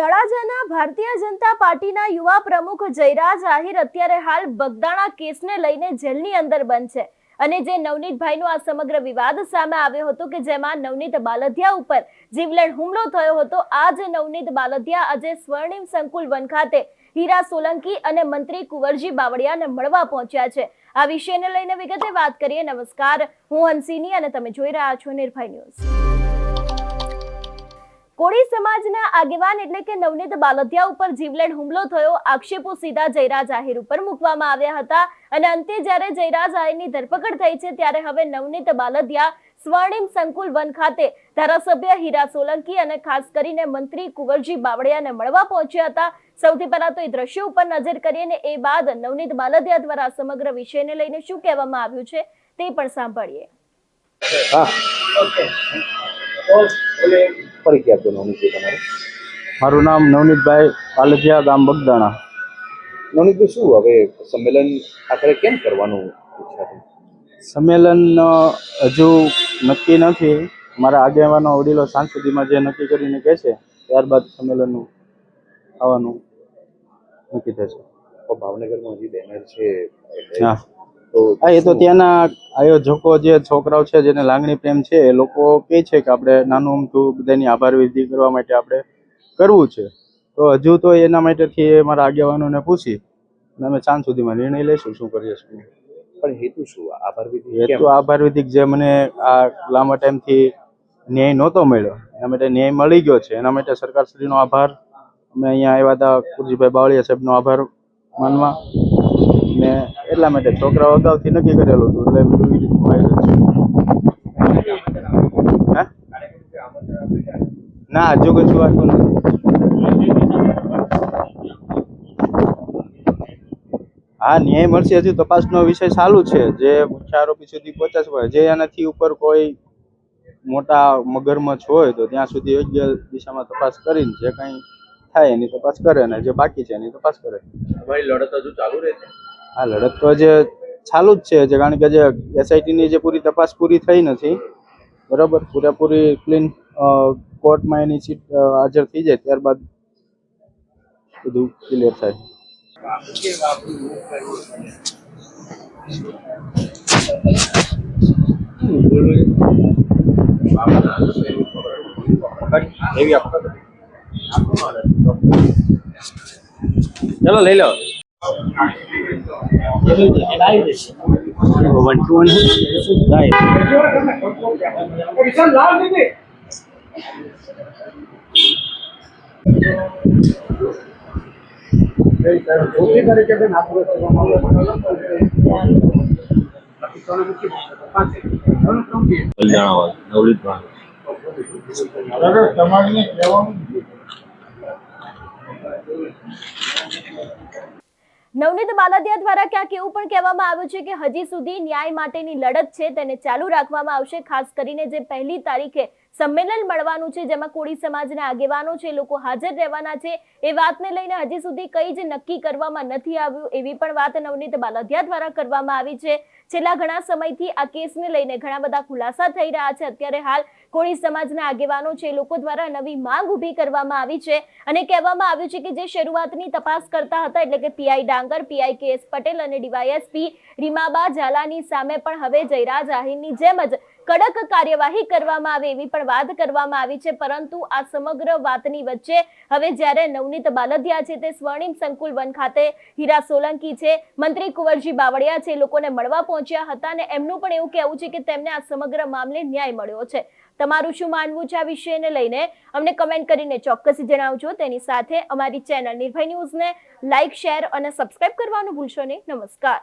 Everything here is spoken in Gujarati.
તળાજાના ભારતીય જનતા પાર્ટીના યુવા પ્રમુખ જયરાજ આહિર અત્યારે હાલ બગદાણા કેસને લઈને જેલની અંદર બંધ છે અને જે નવનીતભાઈનો આ સમગ્ર વિવાદ સામે આવ્યો હતો કે જેમાં નવનીત બાલદિયા ઉપર જીવલેણ હુમલો થયો હતો, આ જે નવનીત બાલદિયા આજે સ્વર્ણિમ સંકુલ વન ખાતે હીરા સોલંકી અને મંત્રી કુંવરજી બાવળિયાને મળવા પહોંચ્યા છે। આ વિષયને લઈને વિગતે વાત કરીએ। નમસ્કાર, હું હંસિની અને તમે જોઈ રહ્યા છો નિર્ભય ન્યૂઝ। કોળી સમાજના આગેવાન એટલે કે નવનીત બાલદિયા ઉપર જીવલેણ હુમલો થયો, આક્ષેપો સીધા જયરાજ આહિર ઉપર મૂકવામાં આવ્યા હતા અને અંતે જ્યારે જયરાજ આહિરની ધરપકડ થઈ છે ત્યારે હવે નવનીત બાલદિયા સ્વર્ણિમ સંકુલ વન ખાતે ધારાસભ્ય હીરા સોલંકી અને ખાસ કરીને મંત્રી કુંવરજી બાવળિયાને મળવા પહોંચ્યા હતા। સૌથી પહેલા તો એ દ્રશ્યો ઉપર નજર કરીએ અને એ બાદ નવનીત બાલદિયા દ્વારા સમગ્ર વિષયને લઈને શું કહેવામાં આવ્યું છે તે પણ સાંભળીએ। મારું નામ નવનીતભાઈ બાલદિયા, ગામ બગદાણા। નવનીતભાઈ, શું હવે સંમેલન આખરે કેમ કરવાનું ઈચ્છા છે? સંમેલન હજુ નક્કી નથી। મારા આગેવાનો વડીલો સાંજ સુધીમાં જે નક્કી કરીને કહે છે ત્યારબાદ સંમેલનનું આવવાનું નક્કી થશે। ભાવનગરમાં હજી બેનર છે, હા, એ તો ત્યાંના આયોજકો જે છોકરાઓ છે જેને લાગણી પ્રેમ છે એ લોકો કહે છે કે આપણે નાનું અમથું બધાની આભાર વિધિ કરવા માટે આપણે કરવું છે, તો હજુ તો એના માટેથી મારા આગેવાનોને પૂછી અને અમે સાંજ સુધીમાં નિર્ણય લઈશું શું કરીએ છીએ। પણ હેતુ શું આભાર વિધિ? હેતુ આભાર વિધિ જે મને આ લાંબા ટાઈમથી ન્યાય નહોતો મળ્યો એના માટે ન્યાય મળી ગયો છે, એના માટે સરકારશ્રીનો આભાર। અમે અહીંયા આવ્યા હતા કુંવરજીભાઈ બાવળિયા સાહેબનો આભાર માનવા ને એટલા માટે છોકરાઓ અગાઉથી નક્કી કરેલું હતું એટલે બધું એ રીતનું ના હજુ કશું વાંચું નથી। હા, ન્યાય મળશે, હજુ તપાસનો વિષય ચાલુ છે, જે મુખ્ય આરોપી સુધી પહોંચાડશે। જે એનાથી ઉપર કોઈ મોટા મગરમચ્છ હોય તો ત્યાં સુધી યોગ્ય દિશામાં તપાસ કરીને જે કંઈ થાય એની તપાસ કરે અને જે બાકી છે એની તપાસ કરે। તમારી લડત હજુ ચાલુ રહેશે? હા, લડત તો જે ચાલુ જ છે, કારણ કે જે એસઆઈટીની જે પૂરી તપાસ પૂરી થઈ નથી, બરાબર, પૂરેપૂરી ક્લીન કોર્ટમાં એની સીટ હાજર થઈ જાય ત્યારબાદ બધું ક્લિયર થાય। ચલો લઈ લો। નવનીત બાલદિયા દ્વારા ક્યાંક એવું પણ કહેવામાં આવ્યું છે કે હજી સુધી ન્યાય માટેની લડત છે તેને ચાલુ રાખવામાં આવશે। ખાસ કરીને જે 1 તારીખે સંમેલન મળવાનું છે જેમાં કોળી સમાજના આગેવાનો છે, લોકો હાજર રહેવાના છે, એ વાતને લઈને હજી સુધી કંઈ જ નક્કી કરવામાં નથી આવ્યું એવી પણ વાત નવનીત બાલદિયા દ્વારા કરવામાં આવી છે। છેલ્લા ઘણા સમયથી આ કેસને લઈને ઘણા બધા ખુલાસા થઈ રહ્યા છે। અત્યારે હાલ કોળી સમાજના આગેવાનો છે, લોકો દ્વારા નવી માંગ ઊભી કરવામાં આવી છે અને કહેવામાં આવ્યું છે કે જે શરૂઆતની તપાસ કરતા હતા એટલે કે પીઆઈ ડાંગર, પીઆઈ કેએસ પટેલ અને ડીવાયએસપી રીમાબા ઝાલાની સામે પણ હવે જયરાજ આહિરની જેમ જ કડક કાર્યવાહી કરવામાં આવે એવી પણ વાત કરવામાં આવી છે। પરંતુ આ સમગ્ર વાતની વચ્ચે હવે જ્યારે નવનીત બાલદિયા છે તે સ્વર્ણિમ સંકુલ વન ખાતે હીરા સોલંકી છે, મંત્રી કુંવરજી બાવળિયા છે, લોકોને મળવા પહોંચ્યા હતા અને એમનું પણ એવું કહેવું છે કે તેમને આ સમગ્ર મામલે ન્યાય મળ્યો છે। તમારું શું માનવું છે આ વિષયને લઈને અમને કમેન્ટ કરીને ચોક્કસ જણાવજો। તેની સાથે અમારી ચેનલ નિર્ભય ન્યૂઝને લાઇક, શેર અને સબસ્ક્રાઇબ કરવાનું ભૂલશો નહીં। નમસ્કાર।